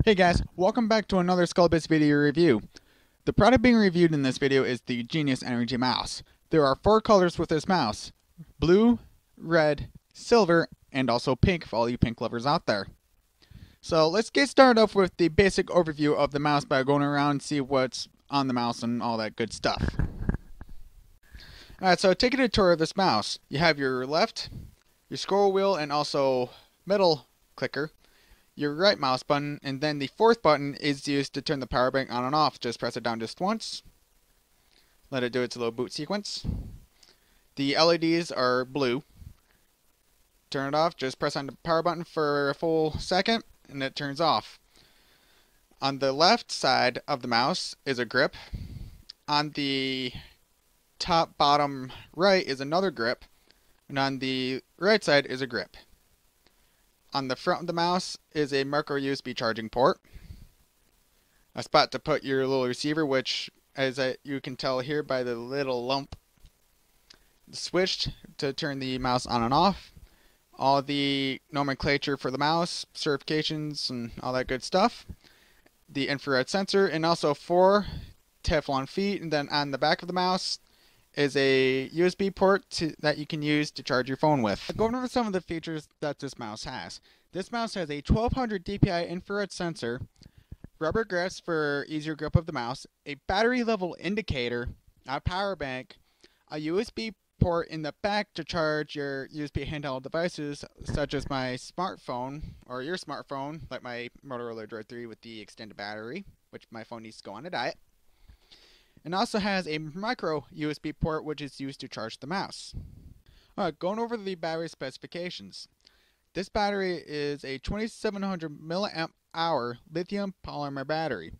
Hey guys, welcome back to another SkullBits video review. The product being reviewed in this video is the Genius Energy Mouse. There are 4 colors with this mouse: blue, red, silver, and also pink for all you pink lovers out there. So let's get started off with the basic overview of the mouse by going around and see what's on the mouse and all that good stuff. Alright, so taking a tour of this mouse, you have your left, your scroll wheel, and also middle clicker, your right mouse button, and then the 4th button is used to turn the power bank on and off. Just press it down just once. Let it do its little boot sequence. The LEDs are blue. Turn it off. Just press on the power button for a full second and it turns off. On the left side of the mouse is a grip. On the top bottom right is another grip. And on the right side is a grip. On the front of the mouse is a micro USB charging port, a spot to put your little receiver, which, as you can tell here by the little lump, the switch to turn the mouse on and off, all the nomenclature for the mouse, certifications, and all that good stuff, the infrared sensor, and also 4 Teflon feet. And then on the back of the mouse is a USB port that you can use to charge your phone with. Going over some of the features that this mouse has. This mouse has a 1200 dpi infrared sensor, rubber grips for easier grip of the mouse, a battery level indicator, a power bank, a USB port in the back to charge your USB handheld devices such as my smartphone or your smartphone, like my Motorola Droid 3 with the extended battery, which my phone needs to go on a diet. And also has a micro USB port which is used to charge the mouse. Alright, going over the battery specifications. This battery is a 2700 milliamp hour lithium polymer battery.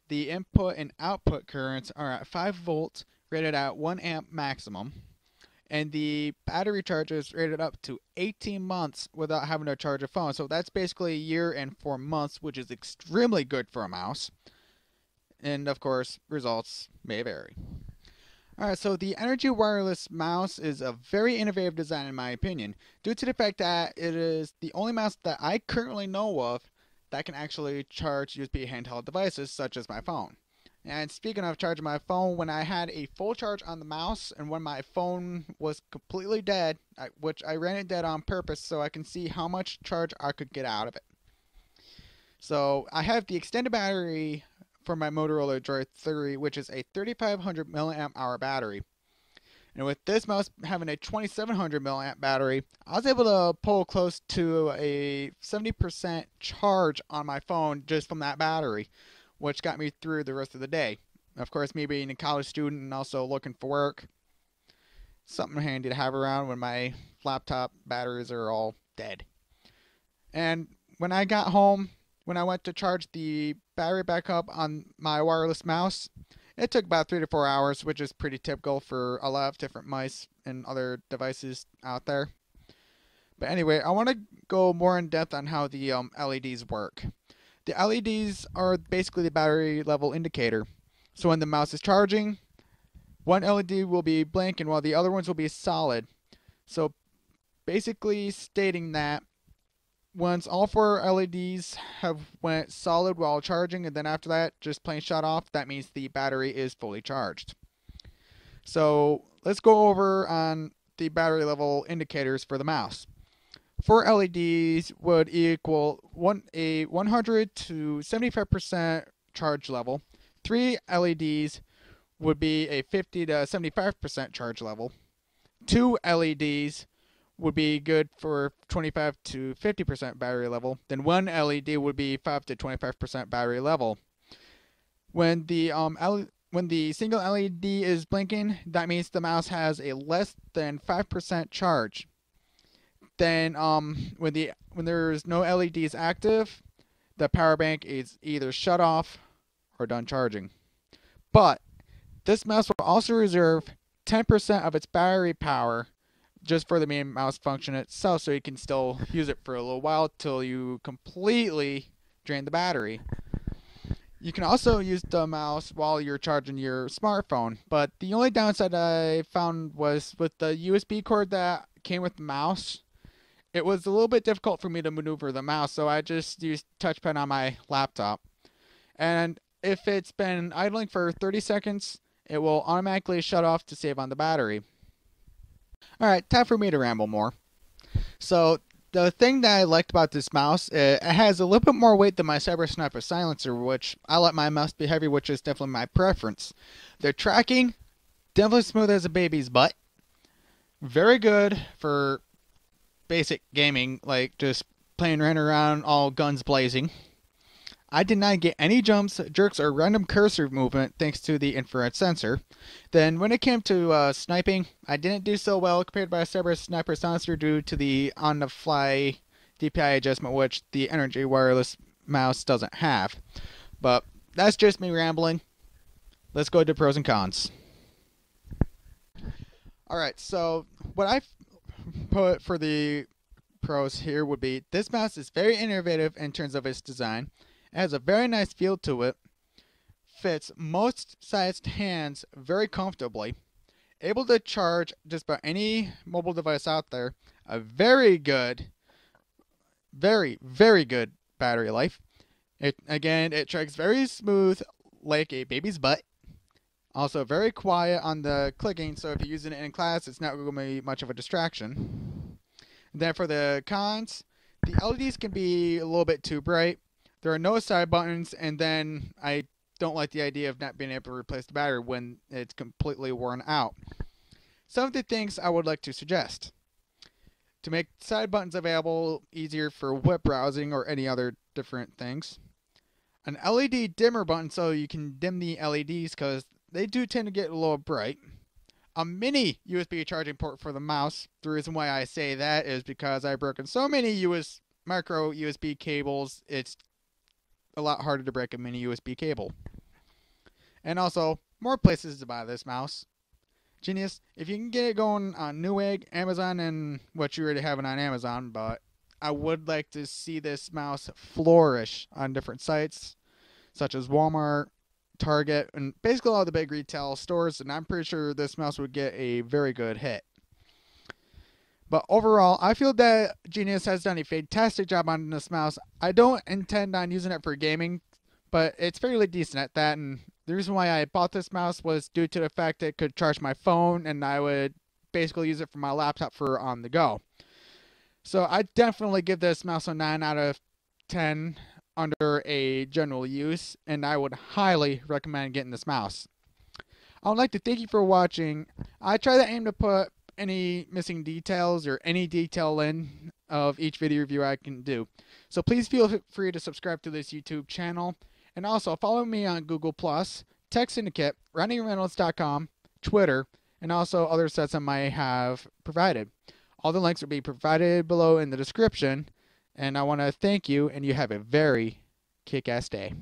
The input and output currents are at 5 volts, rated at 1 amp maximum. And the battery charge is rated up to 18 months without having to charge a phone. So that's basically a year and 4 months, which is extremely good for a mouse. And of course, results may vary. Alright, so the Energy Wireless mouse is a very innovative design in my opinion, due to the fact that it is the only mouse that I currently know of that can actually charge USB handheld devices such as my phone. And speaking of charging my phone, when I had a full charge on the mouse and when my phone was completely dead, which I ran it dead on purpose so I can see how much charge I could get out of it. So I have the extended battery for my Motorola Droid 3, which is a 3500 milliamp hour battery. And with this mouse having a 2700 milliamp battery, I was able to pull close to a 70% charge on my phone just from that battery, which got me through the rest of the day. Of course, me being a college student and also looking for work, something handy to have around when my laptop batteries are all dead. And when I got home, when I went to charge the battery back up on my wireless mouse, it took about 3 to 4 hours, which is pretty typical for a lot of different mice and other devices out there. But anyway, I want to go more in depth on how the LEDs work. The LEDs are basically the battery level indicator. So when the mouse is charging, one LED will be blinking while the other ones will be solid. So basically stating that once all 4 LEDs have went solid while charging, and then after that just plain shut off, that means the battery is fully charged. So let's go over on the battery level indicators for the mouse. 4 LEDs would equal a 100 to 75% charge level. 3 LEDs would be a 50 to 75% charge level. 2 LEDs would be good for 25 to 50% battery level. Then 1 LED would be 5 to 25% battery level. When the single LED is blinking, that means the mouse has a less than 5% charge. Then when there's no LEDs active, the power bank is either shut off or done charging. But this mouse will also reserve 10% of its battery power just for the main mouse function itself, so you can still use it for a little while till you completely drain the battery. You can also use the mouse while you're charging your smartphone, but the only downside I found was with the USB cord that came with the mouse, it was a little bit difficult for me to maneuver the mouse, so I just used touchpad on my laptop. And if it's been idling for 30 seconds, it will automatically shut off to save on the battery. Alright, time for me to ramble more. So, the thing that I liked about this mouse, it has a little bit more weight than my Cyber Sniper silencer, which I let my mouse be heavy, which is definitely my preference. The tracking, definitely smooth as a baby's butt. Very good for basic gaming, like just playing around all guns blazing. I did not get any jumps, jerks, or random cursor movement thanks to the infrared sensor. Then when it came to sniping, I didn't do so well compared to my Cyber Sniper silencer due to the on-the-fly DPI adjustment, which the Energy wireless mouse doesn't have. But that's just me rambling. Let's go to pros and cons. Alright, so what I've put for the pros here would be this mouse is very innovative in terms of its design. It has a very nice feel to it, fits most sized hands very comfortably, able to charge just about any mobile device out there, a very good, very good battery life. It tracks very smooth like a baby's butt. Also very quiet on the clicking, so if you're using it in class, it's not going to be much of a distraction. And then for the cons, the LEDs can be a little bit too bright. There are no side buttons, and then I don't like the idea of not being able to replace the battery when it's completely worn out. Some of the things I would like to suggest. To make side buttons available easier for web browsing or any other different things. An LED dimmer button so you can dim the LEDs because they do tend to get a little bright. A mini USB charging port for the mouse. The reason why I say that is because I've broken so many micro USB cables, it's a lot harder to break a mini USB cable. And also, more places to buy this mouse. Genius, if you can get it going on Newegg, Amazon, and what you already have it on Amazon, but I would like to see this mouse flourish on different sites, such as Walmart, Target, and basically all the big retail stores, and I'm pretty sure this mouse would get a very good hit. But overall, I feel that Genius has done a fantastic job on this mouse. I don't intend on using it for gaming, but it's fairly decent at that. And the reason why I bought this mouse was due to the fact that it could charge my phone, and I would basically use it for my laptop for on the go. So I definitely give this mouse a 9 out of 10 under a general use, and I would highly recommend getting this mouse. I would like to thank you for watching. I try to aim to put any missing details or any detail in of each video review I can do. So please feel free to subscribe to this YouTube channel, and also follow me on Google+, Tech Syndicate, RonnieReynolds.com, Twitter, and also other sites I might have provided. All the links will be provided below in the description, and I want to thank you, and you have a very kick-ass day.